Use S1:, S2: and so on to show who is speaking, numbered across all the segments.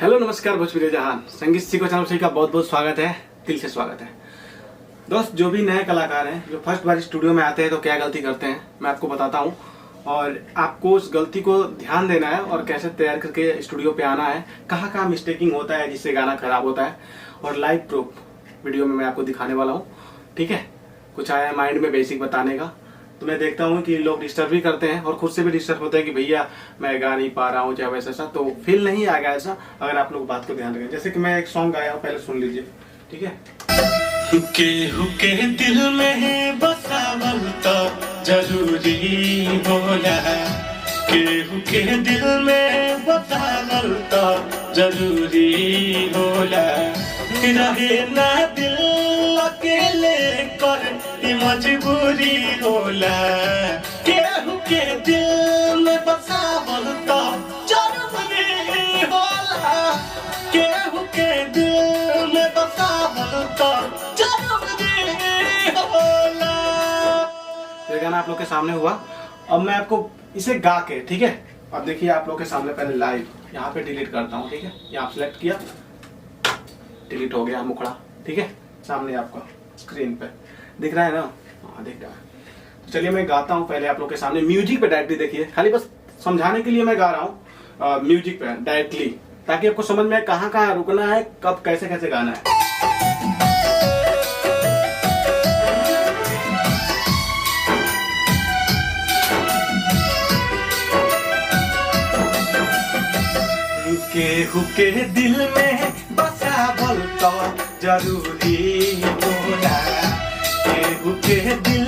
S1: Hello नमस्कार भोजपुरी जहान संगीत सीखो चैनल से का बहुत बहुत स्वागत है, दिल से स्वागत है। दोस्त, जो भी नए कलाकार हैं जो फर्स्ट बार स्टूडियो में आते हैं तो क्या गलती करते हैं मैं आपको बताता हूं, और आपको उस गलती को ध्यान देना है और कैसे तैयार करके स्टूडियो पे आना है, कहाँ कहाँ मिस्टेकिंग होता है जिससे गाना खराब होता है, और लाइव प्रूफ वीडियो में मैं आपको दिखाने वाला हूँ। ठीक है, कुछ आया माइंड में बेसिक बताने का। तो मैं देखता हूँ कि लोग डिस्टर्ब भी करते हैं और खुद से भी डिस्टर्ब होते हैं कि भैया मैं गा नहीं पा रहा हूँ चाहे वैसा, तो फील नहीं आएगा ऐसा अगर आप लोग बात को ध्यान रखें। जैसे कि मैं एक सॉन्ग गाया हूँ, पहले सुन लीजिए। ठीक है।
S2: हुके हुके दिल में बसावल तो जरूरी होला, के हुके दिल में बसावल तो जरूरी होला, रहे ना दिल अकेले कर मजबूरी होला, के हुके दिल में बसावल तो जरूरी होला, के हुके दिल में बसावल तो
S1: ये गाना आप लोग के सामने हुआ। अब मैं आपको इसे गा के, ठीक है, अब देखिए आप लोग के सामने पहले लाइव यहाँ पे डिलीट करता हूँ। ठीक है, यहाँ सेलेक्ट किया, डिलीट हो गया मुखड़ा। ठीक है, सामने आपका स्क्रीन पे दिख रहा है ना? हाँ दिख रहा है। तो चलिए मैं गाता हूँ पहले आप लोग के सामने। म्यूजिक पे डायरेक्टली देखिए, खाली बस समझाने के लिए मैं गा रहा हूँ म्यूजिक पे डायरेक्टली, ताकि आपको समझ में कहाँ कहाँ रुकना है, कब कैसे कैसे गाना है।
S2: केहू के दिल में बसावल तो जरूरी होला, केहू के दिल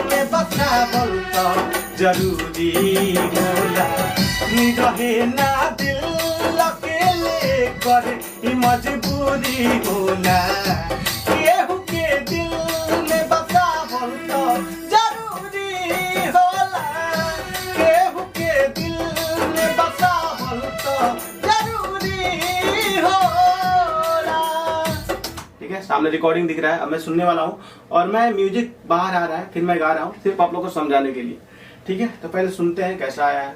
S2: में बसावल तो जरूरी होला, रहे ना दिल अकेले कर मजबूरी होला, केहू के दिल में बसावल तो जरूरी होला, केहू के दिल में बसावल तो
S1: सामने रिकॉर्डिंग दिख रहा है। अब मैं सुनने वाला हूँ और मैं म्यूजिक बाहर आ रहा है, फिर मैं गा रहा हूँ सिर्फ आप लोगों को समझाने के लिए। ठीक है, तो पहले सुनते हैं कैसा आया है।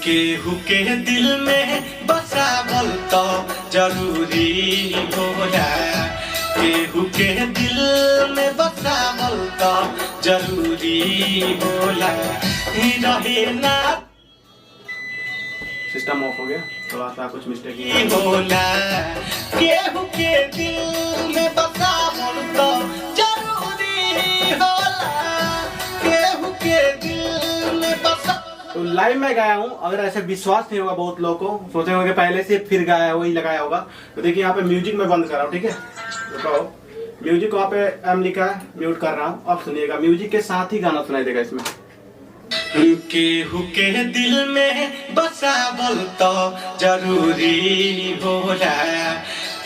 S2: केहू के दिल में बसावल तो जरूरी होला, केहू के दिल में बसावल तो जरूरी होला, रहे ना।
S1: सिस्टम ऑफ हो गया, थोड़ा सा कुछ मिस्टेक
S2: होला, केहू के दिल में बसावल तो जरूरी होला, केहू के दिल में बसा।
S1: तो लाइव में गाया हूँ। अगर ऐसे विश्वास नहीं होगा, बहुत लोगों को सोचे होंगे पहले से फिर गाया वही लगाया होगा, तो देखिए यहाँ पे म्यूजिक में बंद कर रहा हूँ। ठीक है, रुको, म्यूजिक वहाँ पे एम लिखा है, म्यूट कर रहा हूँ। अब सुनिएगा, म्यूजिक के साथ ही गाना सुनाई देगा इसमें।
S2: केहू के दिल में बसावल तो जरूरी होला,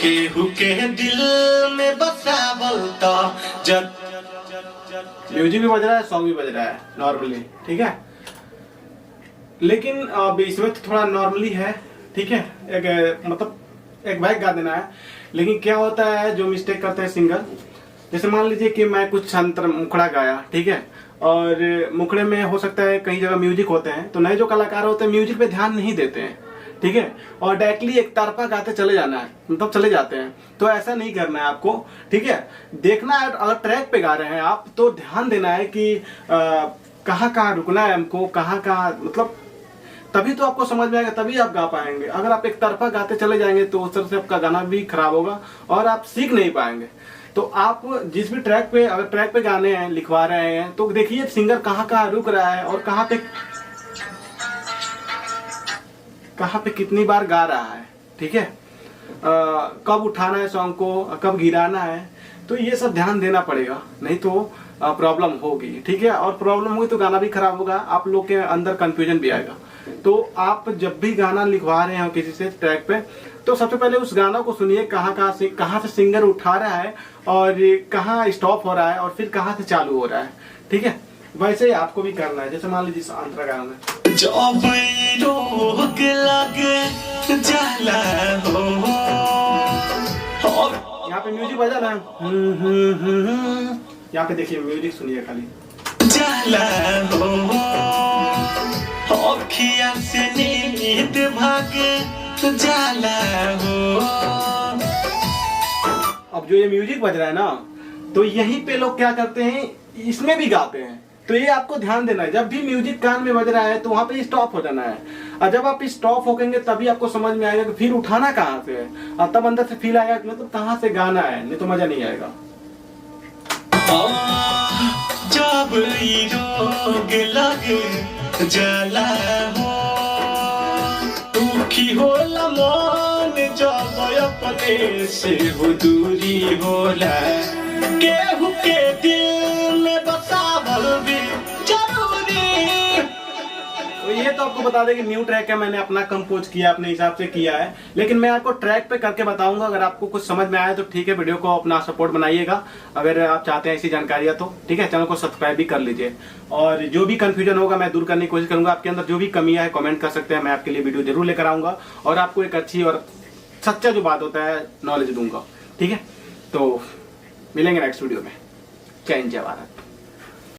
S2: केहू के दिल में बसावल तो
S1: म्यूजिक भी बज रहा है, सॉन्ग भी बज रहा है नॉर्मली। ठीक है, लेकिन अब इसमें तो थोड़ा नॉर्मली है। ठीक है, एक मतलब एक बाइक गा देना है। लेकिन क्या होता है, जो मिस्टेक करते हैं सिंगर, जैसे मान लीजिए कि मैं कुछ अंतर मुखड़ा गाया, ठीक है, और मुखड़े में हो सकता है कई जगह म्यूजिक होते हैं, तो नए जो कलाकार होते हैं म्यूजिक पे ध्यान नहीं देते हैं। ठीक है, और डायरेक्टली एक तरफा गाते चले जाना है, मतलब चले जाते हैं। तो ऐसा नहीं करना है आपको। ठीक है, देखना है, अगर ट्रैक पे गा रहे हैं आप तो ध्यान देना है कि कहाँ कहाँ रुकना है हमको, कहाँ कहाँ, मतलब तभी तो आपको समझ में आएगा, तभी आप गा पाएंगे। अगर आप एक तरफा गाते चले जाएंगे तो उस तरह से आपका गाना भी खराब होगा और आप सीख नहीं पाएंगे। तो आप जिस भी ट्रैक पे, अगर ट्रैक पे गाने हैं, लिखवा रहे हैं, तो देखिए सिंगर कहाँ कहाँ रुक रहा है और कहाँ पे कितनी बार गा रहा है। ठीक है, कब उठाना है सॉन्ग को, कब गिराना है, तो ये सब ध्यान देना पड़ेगा, नहीं तो प्रॉब्लम होगी। ठीक है, और प्रॉब्लम होगी तो गाना भी खराब होगा, आप लोग के अंदर कंफ्यूजन भी आएगा। तो आप जब भी गाना लिखवा रहे हो किसी से ट्रैक पे, तो सबसे पहले उस गाना को सुनिए, कहाँ से सिंगर उठा रहा है और कहाँ स्टॉप हो रहा है और फिर कहाँ से चालू हो रहा है। ठीक है, वैसे ही आपको भी करना है। जैसे मान लीजिए अंतरा गाना में यहाँ पे म्यूजिक बजा रहा है, यहाँ पे देखिए म्यूजिक सुनिए खाली।
S2: जाला हो, अखिया से नींद भाग जाला हो।
S1: अब जो ये म्यूजिक बज रहा है ना, तो यहीं पे लोग क्या करते हैं, इसमें भी गाते हैं। तो ये आपको ध्यान देना है, जब भी म्यूजिक कान में बज रहा है तो वहां पे स्टॉप हो जाना है। और जब आप स्टॉप होकेंगे तभी आपको समझ में आएगा कि फिर उठाना कहाँ से है, और तब अंदर से फील आएगा कि मतलब कहाँ से गाना है, नहीं तो मजा नहीं आएगा।
S2: जब ई रोग लग जाला हो, दुखी होला मन जब अपने से हो दूरी होला, केहू के दिल में बसावल भी जरूरी।
S1: तो ये तो आपको बता दें कि न्यू ट्रैक है, मैंने अपना कंपोज किया, अपने हिसाब से किया है, लेकिन मैं आपको ट्रैक पे करके बताऊंगा। अगर आपको कुछ समझ में आया तो ठीक है, वीडियो को अपना सपोर्ट बनाइएगा। अगर आप चाहते हैं ऐसी जानकारियां तो ठीक है, चैनल को सब्सक्राइब भी कर लीजिए। और जो भी कंफ्यूजन होगा मैं दूर करने की कोशिश करूंगा। आपके अंदर जो भी कमियां है कमेंट कर सकते हैं, मैं आपके लिए वीडियो जरूर लेकर आऊंगा और आपको एक अच्छी और सच्चा जो बात होता है नॉलेज दूंगा। ठीक है, तो मिलेंगे नेक्स्ट वीडियो में। जय हिंद, जय भारत।